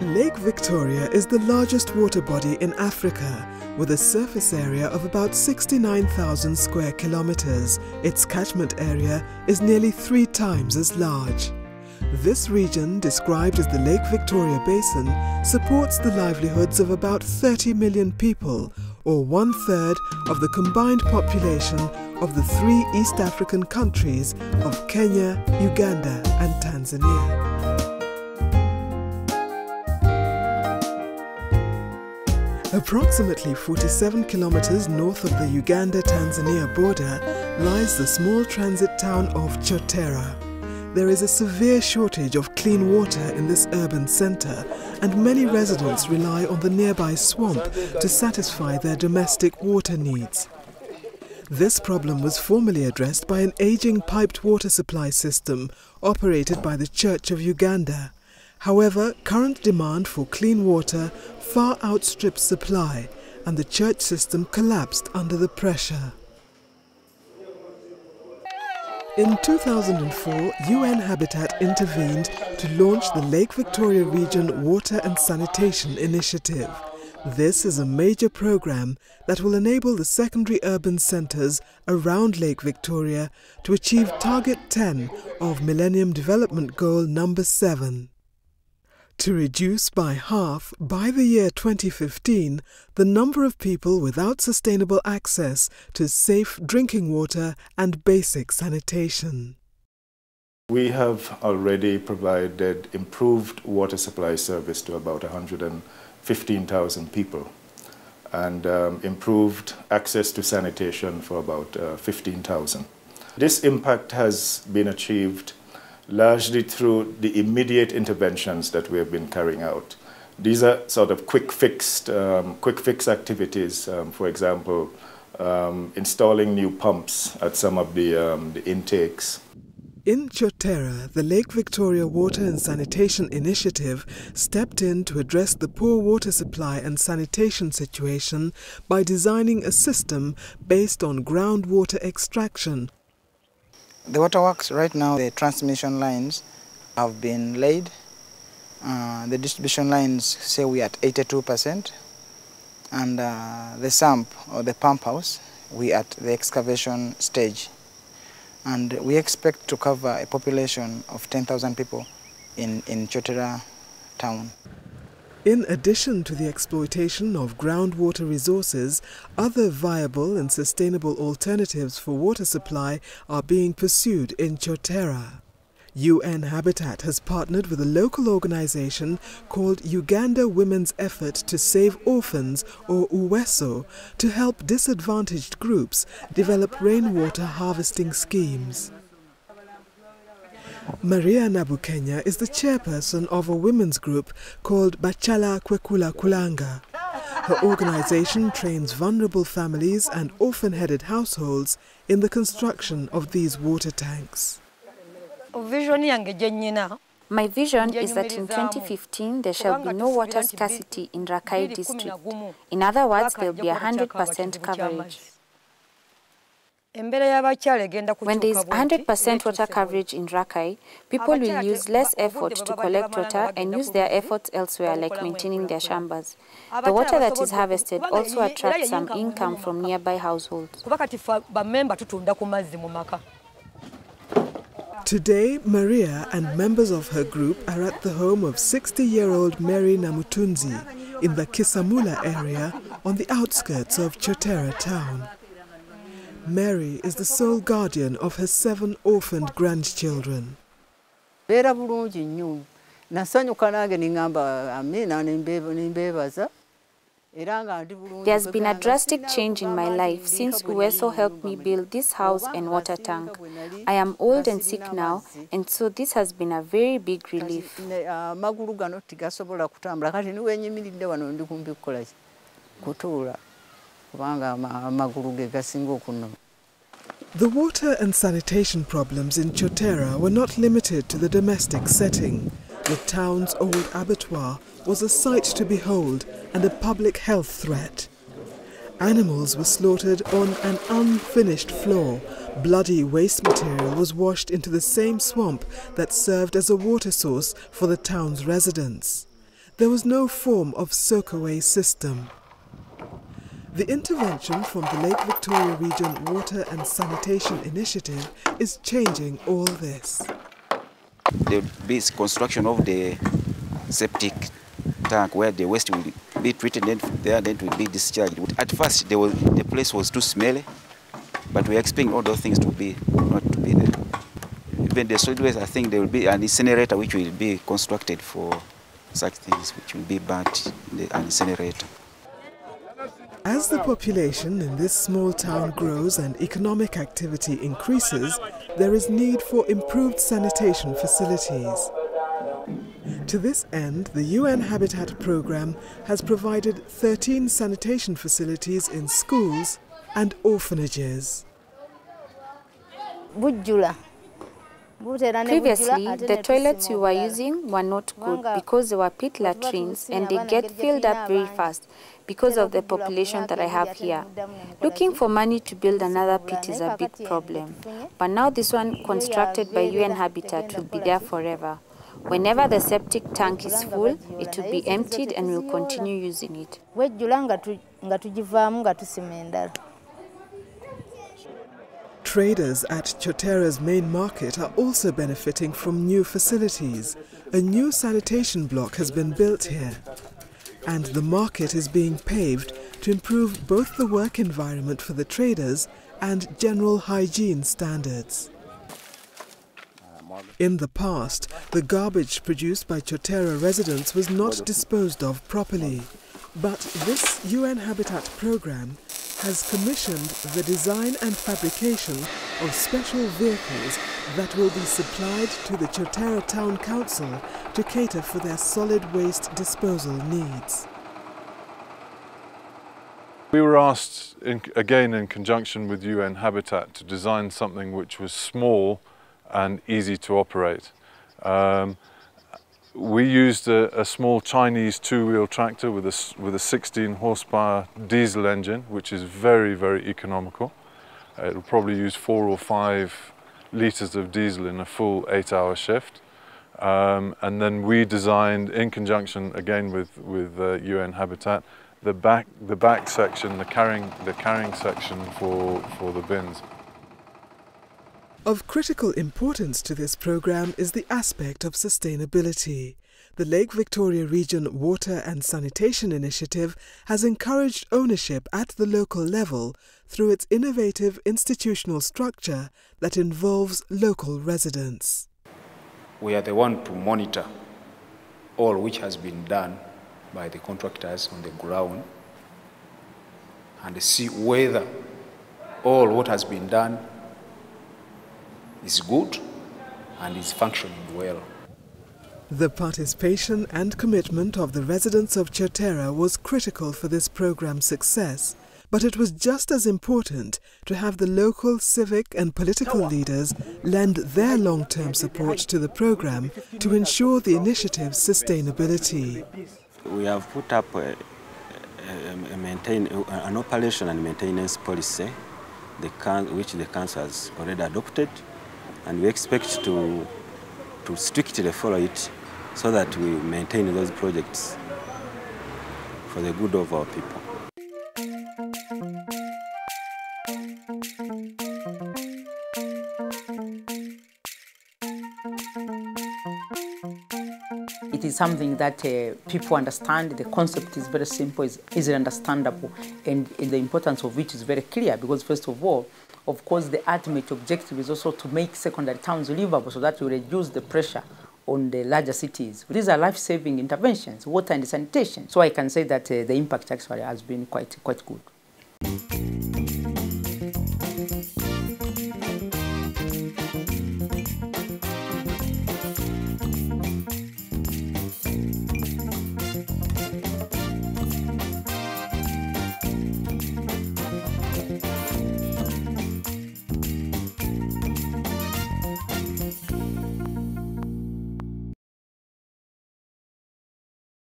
Lake Victoria is the largest water body in Africa, with a surface area of about 69,000 square kilometers. Its catchment area is nearly 3 times as large. This region, described as the Lake Victoria Basin, supports the livelihoods of about 30 million people, or 1/3 of the combined population of the 3 East African countries of Kenya, Uganda and Tanzania. Approximately 47 kilometers north of the Uganda-Tanzania border lies the small transit town of Kyotera. There is a severe shortage of clean water in this urban center, and many residents rely on the nearby swamp to satisfy their domestic water needs. This problem was formerly addressed by an aging piped water supply system operated by the Church of Uganda. However, current demand for clean water far outstrips supply, and the church system collapsed under the pressure. In 2004, UN Habitat intervened to launch the Lake Victoria Region Water and Sanitation Initiative. This is a major program that will enable the secondary urban centers around Lake Victoria to achieve Target 10 of Millennium Development Goal number 7. To reduce by half, by the year 2015, the number of people without sustainable access to safe drinking water and basic sanitation. We have already provided improved water supply service to about 115,000 people and improved access to sanitation for about 15,000. This impact has been achieved largely through the immediate interventions that we have been carrying out. These are sort of quick fix activities, for example, installing new pumps at some of the intakes. In Kyotera, the Lake Victoria Water and Sanitation Initiative stepped in to address the poor water supply and sanitation situation by designing a system based on groundwater extraction. The waterworks right now, the transmission lines have been laid. The distribution lines say we are at 82%. And the sump or the pump house, we are at the excavation stage. And we expect to cover a population of 10,000 people in Kyotera town. In addition to the exploitation of groundwater resources, other viable and sustainable alternatives for water supply are being pursued in Kyotera. UN Habitat has partnered with a local organization called Uganda Women's Effort to Save Orphans, or UWESO, to help disadvantaged groups develop rainwater harvesting schemes. Maria Nabukenya is the chairperson of a women's group called Bachala Kwekula Kulanga. Her organization trains vulnerable families and orphan-headed households in the construction of these water tanks. My vision is that in 2015 there shall be no water scarcity in Rakai district. In other words, there will be 100% coverage. When there is 100% water coverage in Rakai, people will use less effort to collect water and use their efforts elsewhere, like maintaining their shambas. The water that is harvested also attracts some income from nearby households. Today, Maria and members of her group are at the home of 60-year-old Mary Namutunzi in the Kisamula area on the outskirts of Kyotera town. Mary is the sole guardian of her 7 orphaned grandchildren. There's been a drastic change in my life since UWESO helped me build this house and water tank. I am old and sick now, and so this has been a very big relief. The water and sanitation problems in Kyotera were not limited to the domestic setting. The town's old abattoir was a sight to behold and a public health threat. Animals were slaughtered on an unfinished floor. Bloody waste material was washed into the same swamp that served as a water source for the town's residents. there was no form of soak-away system. The intervention from the Lake Victoria Region Water and Sanitation Initiative is changing all this. There will be construction of the septic tank where the waste will be treated and then it will be discharged. At first, the place was too smelly, but we are expecting all those things to be not to be there. Even the solid waste, I think there will be an incinerator which will be constructed for such things, which will be burnt in an incinerator. As the population in this small town grows and economic activity increases, there is need for improved sanitation facilities. To this end, the UN Habitat Programme has provided 13 sanitation facilities in schools and orphanages. Previously, the toilets we were using were not good because they were pit latrines and they get filled up very fast because of the population that I have here. Looking for money to build another pit is a big problem. But now this one constructed by UN Habitat will be there forever. Whenever the septic tank is full, it will be emptied and we'll continue using it. Traders at Kyotera's main market are also benefiting from new facilities. A new sanitation block has been built here, and the market is being paved to improve both the work environment for the traders and general hygiene standards. In the past, the garbage produced by Kyotera residents was not disposed of properly, but this UN Habitat programme has commissioned the design and fabrication of special vehicles that will be supplied to the Kyotera Town Council to cater for their solid waste disposal needs. We were asked, again in conjunction with UN Habitat, to design something which was small and easy to operate. We used a small Chinese two-wheel tractor with a 16 horsepower diesel engine, which is very, very economical. It will probably use 4 or 5 litres of diesel in a full 8-hour shift. And then we designed, in conjunction again with UN Habitat, the back section, the carrying section for the bins. Of critical importance to this programme is the aspect of sustainability. The Lake Victoria Region Water and Sanitation Initiative has encouraged ownership at the local level through its innovative institutional structure that involves local residents. We are the one to monitor all which has been done by the contractors on the ground and see whether all what has been done is good and is functioning well. The participation and commitment of the residents of Kyotera was critical for this programme's success, but it was just as important to have the local civic and political leaders lend their long-term support to the programme to ensure the initiative's sustainability. We have put up an operation and maintenance policy which the council has already adopted, and we expect to strictly follow it so that we maintain those projects for the good of our people. It is something that people understand. The concept is very simple, is easily understandable, and the importance of which is very clear, because first of all, of course, the ultimate objective is also to make secondary towns livable so that we reduce the pressure on the larger cities. These are life-saving interventions, water and sanitation. So I can say that the impact actually has been quite good.